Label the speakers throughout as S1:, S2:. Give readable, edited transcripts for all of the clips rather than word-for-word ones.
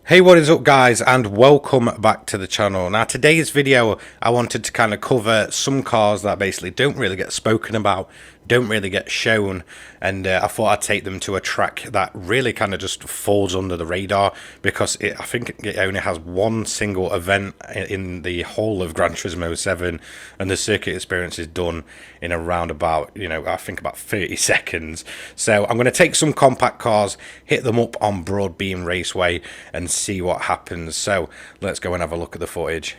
S1: Hey, what is up guys, and welcome back to the channel. Now today's video I wanted to kind of cover some cars that basically don't really get spoken about, don't really get shown, and I thought I'd take them to a track that really kind of just falls under the radar because I think it only has one single event in the whole of Gran Turismo 7, and the circuit experience is done in around about, I think about 30 seconds. So I'm going to take some compact cars, hit them up on Broadbeam Raceway and see what happens. So let's go and have a look at the footage.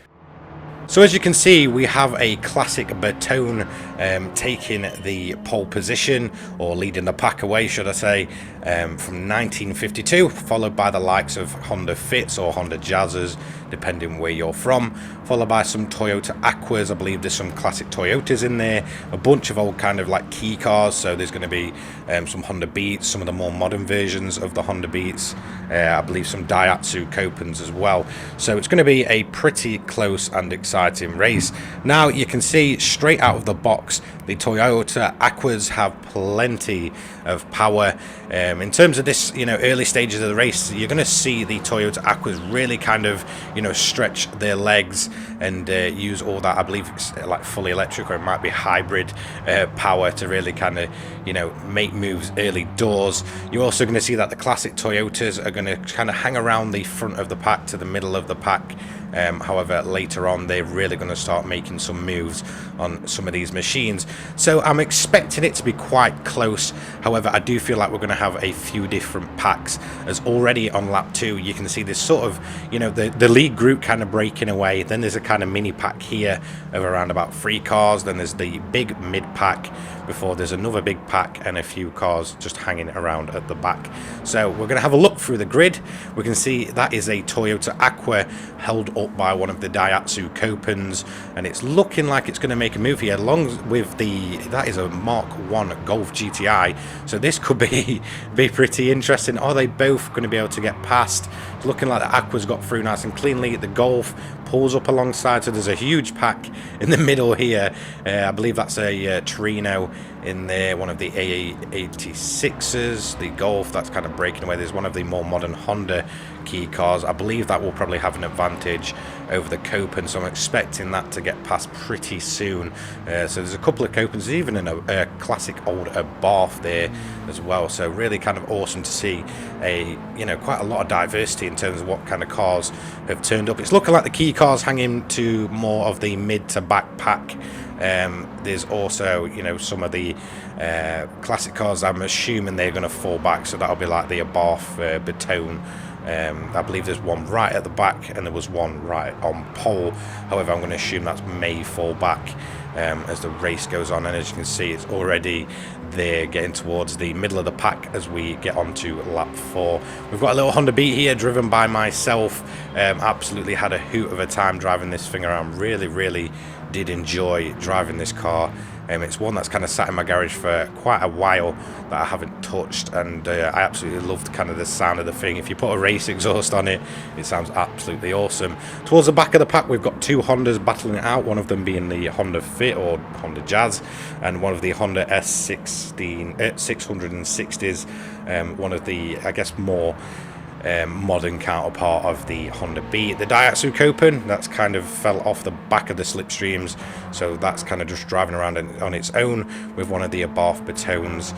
S1: So as you can see, we have a classic Bertone taking the pole position, or leading the pack away, should I say, from 1952, followed by the likes of Honda Fits or Honda Jazzers, depending where you're from, followed by some Toyota Aquas. I believe there's some classic Toyotas in there, a bunch of old kind of like key cars, so there's going to be some Honda Beats, some of the more modern versions of the Honda Beats, I believe some Daihatsu Copens as well. So it's going to be a pretty close and exciting race. Now you can see straight out of the box the Toyota Aquas have plenty of power. In terms of this, early stages of the race, you're going to see the Toyota Aquas really kind of, stretch their legs and use all that, I believe it's like fully electric, or it might be hybrid power to really kind of, make moves early doors. You're also going to see that the classic Toyotas are going to kind of hang around the front of the pack to the middle of the pack. However, later on, they're really going to start making some moves on some of these machines. So I'm expecting it to be quite close. However, I do feel like we're going to have a few different packs, as already on lap 2, you can see this sort of, the lead group kind of breaking away. Then there's a kind of mini pack here of around about 3 cars. Then there's the big mid pack, before there's another big pack and a few cars just hanging around at the back. So we're going to have a look through the grid. We can see that is a Toyota Aqua held up by one of the Daihatsu Copens, and it's looking like it's going to make a move here, along with that is a Mark 1 Golf GTI, so this could be pretty interesting. Are they both going to be able to get past? It's looking like the Aqua's got through nice and cleanly. The Golf pulls up alongside, so there's a huge pack in the middle here. I believe that's a Torino in there, one of the A86s, the Golf that's kind of breaking away. There's one of the more modern Honda key cars. I believe that will probably have an advantage over the Copen, so I'm expecting that to get past pretty soon. So there's a couple of Copens, even in a classic old Barth there as well. So really kind of awesome to see quite a lot of diversity in terms of what kind of cars have turned up. It's looking like the key cars hanging to more of the mid to back pack. There's also, some of the classic cars. I'm assuming they're going to fall back, so that'll be like the Barth Bertone. I believe there's one right at the back and there was one right on pole. However, I'm going to assume that may fall back as the race goes on, and as you can see, it's already there getting towards the middle of the pack as we get on to lap 4. We've got a little Honda Beat here driven by myself. Absolutely had a hoot of a time driving this thing around. Really did enjoy driving this car. It's one that's kind of sat in my garage for quite a while that I haven't touched, and I absolutely loved kind of the sound of the thing. If you put a race exhaust on it, it sounds absolutely awesome. Towards the back of the pack, we've got 2 Hondas battling it out, one of them being the Honda Fit or Honda Jazz, and one of the Honda S660s, one of the, I guess, more modern counterpart of the Honda Beat. The Daihatsu Copen, that's kind of fell off the back of the slipstreams, so that's kind of just driving around on its own with one of the Barth Bertones,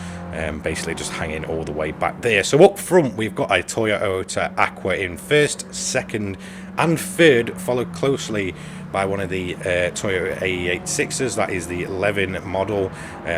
S1: basically just hanging all the way back there. So up front, we've got a Toyota Aqua in first, second and third, followed closely by one of the Toyota A86s. That is the 11 model,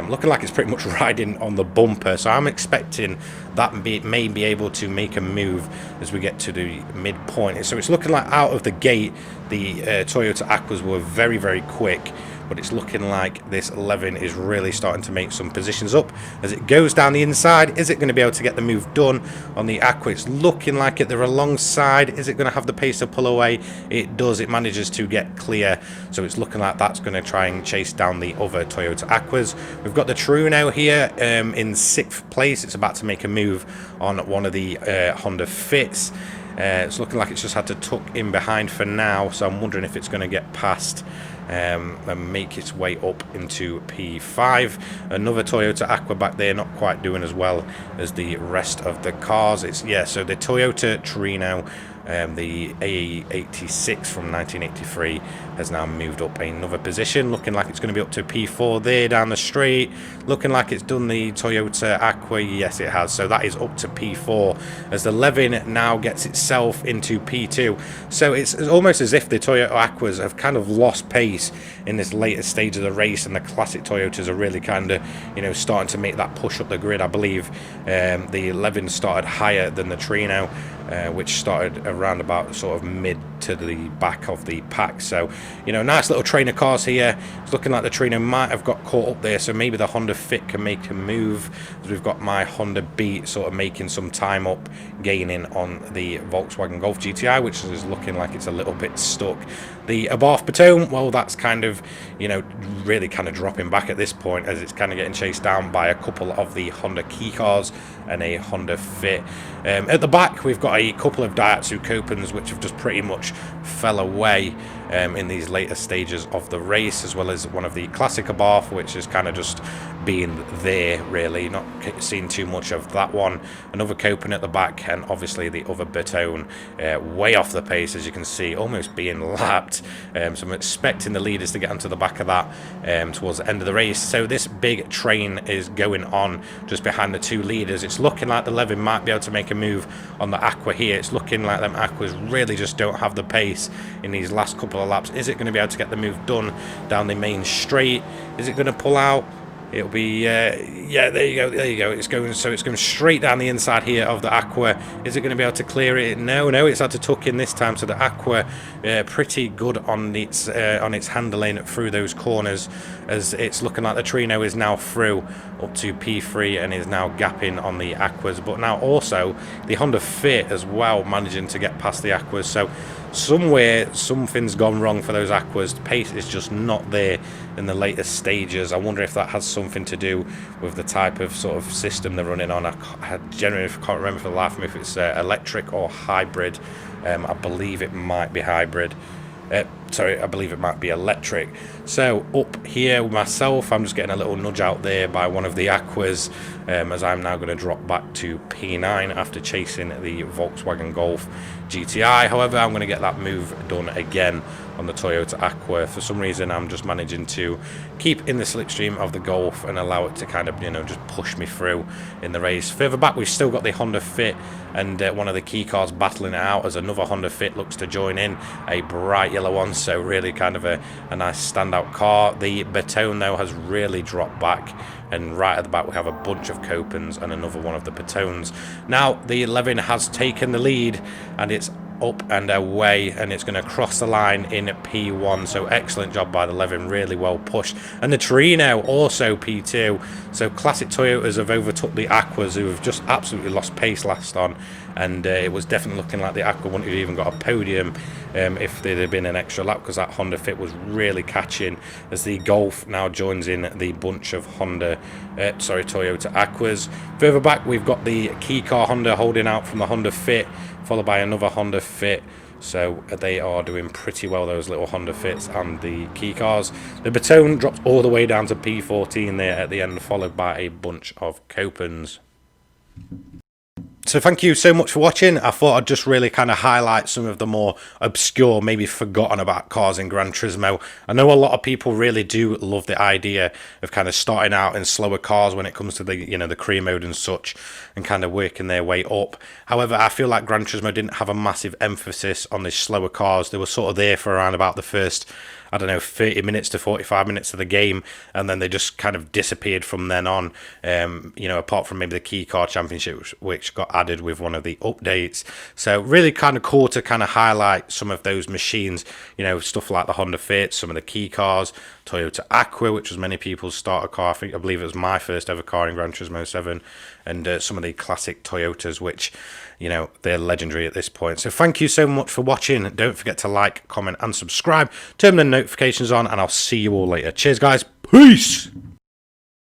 S1: looking like it's pretty much riding on the bumper, so I'm expecting that may be able to make a move as we get to the midpoint. So it's looking like out of the gate the Toyota Aquas were very quick, but it's looking like this 11 is really starting to make some positions up as it goes down the inside. Is it going to be able to get the move done on the Aqua? It's looking like it. They're alongside. Is it going to have the pace to pull away? It does. It manages to get clear, so it's looking like that's going to try and chase down the other Toyota Aquas. We've got the Torino here in 6th place. It's about to make a move on one of the Honda Fits. It's looking like it's just had to tuck in behind for now, so I'm wondering if it's going to get past and make its way up into P5. Another Toyota Aqua back there, not quite doing as well as the rest of the cars. So the Toyota Torino The A86 from 1983 has now moved up another position, looking like it's going to be up to P4 there down the straight, looking like it's done the Toyota Aqua. Yes, it has. So that is up to P4 as the Levin now gets itself into P2. So it's almost as if the Toyota Aquas have kind of lost pace in this later stage of the race, and the classic Toyotas are really kind of, you know, starting to make that push up the grid. I believe the Levin started higher than the Trino, which started around about sort of mid to the back of the pack. So, you know, nice little trainer cars here. It's looking like the Trino might have got caught up there, so maybe the Honda Fit can make a move. We've got my Honda Beat sort of making some time up, gaining on the Volkswagen Golf GTI, which is looking like it's a little bit stuck. The Abarth Baton, well, that's kind of, you know, really kind of dropping back at this point, as it's kind of getting chased down by a couple of the Honda key cars and a Honda Fit. At the back, we've got a couple of Daihatsu Copens, which have just pretty much fell away in these later stages of the race, as well as one of the classic Abarth, which is kind of just being there, really, not seeing too much of that one. Another Copen at the back, and obviously the other Baton way off the pace, as you can see, almost being lapped. So I'm expecting the leaders to get onto the back of that towards the end of the race. So this big train is going on just behind the two leaders. It's looking like the Levin might be able to make a move on the Aqua here. It's looking like them Aquas really just don't have the pace in these last couple of laps. Is it going to be able to get the move done down the main straight? Is it going to pull out? It'll be, yeah, there you go, it's going straight down the inside here of the Aqua. Is it going to be able to clear it? No, it's had to tuck in this time, so the Aqua pretty good on its handling through those corners, as it's looking like the Trino is now through up to P3 and is now gapping on the Aquas, but now also the Honda Fit as well, managing to get past the Aquas. So somewhere something's gone wrong for those Aquas. The pace is just not there in the later stages. I wonder if that has something to do with the type of sort of system they're running on. I generally can't remember for the life of me if it's electric or hybrid. I believe it might be hybrid. Sorry, I believe it might be electric. So up here with myself, I'm just getting a little nudge out there by one of the Aquas, as I'm now going to drop back to P9 after chasing the Volkswagen Golf GTI. However, I'm going to get that move done again on the Toyota Aqua. For some reason, I'm just managing to keep in the slipstream of the Golf and allow it to kind of, you know, just push me through in the race. Further back, we've still got the Honda Fit and one of the key cars battling it out, as another Honda Fit looks to join in, a bright yellow one. So really kind of a nice standout car. The Baton, though, has really dropped back, and right at the back we have a bunch of Copens and another one of the Batons. Now the Levin has taken the lead, and it's up and away, and it's going to cross the line in P1. So excellent job by the Levin, really well pushed. And the Trino also P2. So classic Toyotas have overtook the Aquas, who have just absolutely lost pace last on, and it was definitely looking like the Aqua wouldn't have even got a podium if there'd have been an extra lap, because that Honda Fit was really catching, as the Golf now joins in the bunch of Toyota Aquas. Further back we've got the key car Honda holding out from the Honda Fit, followed by another Honda Fit. So they are doing pretty well, those little Honda Fits and the key cars. The Baton drops all the way down to P14 there at the end, followed by a bunch of Copens. So thank you so much for watching. I thought I'd just really kind of highlight some of the more obscure, maybe forgotten about cars in Gran Turismo. I know a lot of people really do love the idea of kind of starting out in slower cars when it comes to the, you know, the career mode and such, and kind of working their way up. However, I feel like Gran Turismo didn't have a massive emphasis on these slower cars. They were sort of there for around about the first, I don't know, 30 minutes to 45 minutes of the game, and then they just kind of disappeared from then on, you know, apart from maybe the Key Car Championship, which got added with one of the updates. So really kind of cool to kind of highlight some of those machines, you know, stuff like the Honda Fit, some of the key cars, Toyota Aqua, which was many people's starter car. I believe it was my first ever car in Gran Turismo 7, and some of the classic Toyotas, which, you know, they're legendary at this point. So thank you so much for watching. Don't forget to like, comment and subscribe. Turn the notifications on, and I'll see you all later. Cheers, guys. Peace.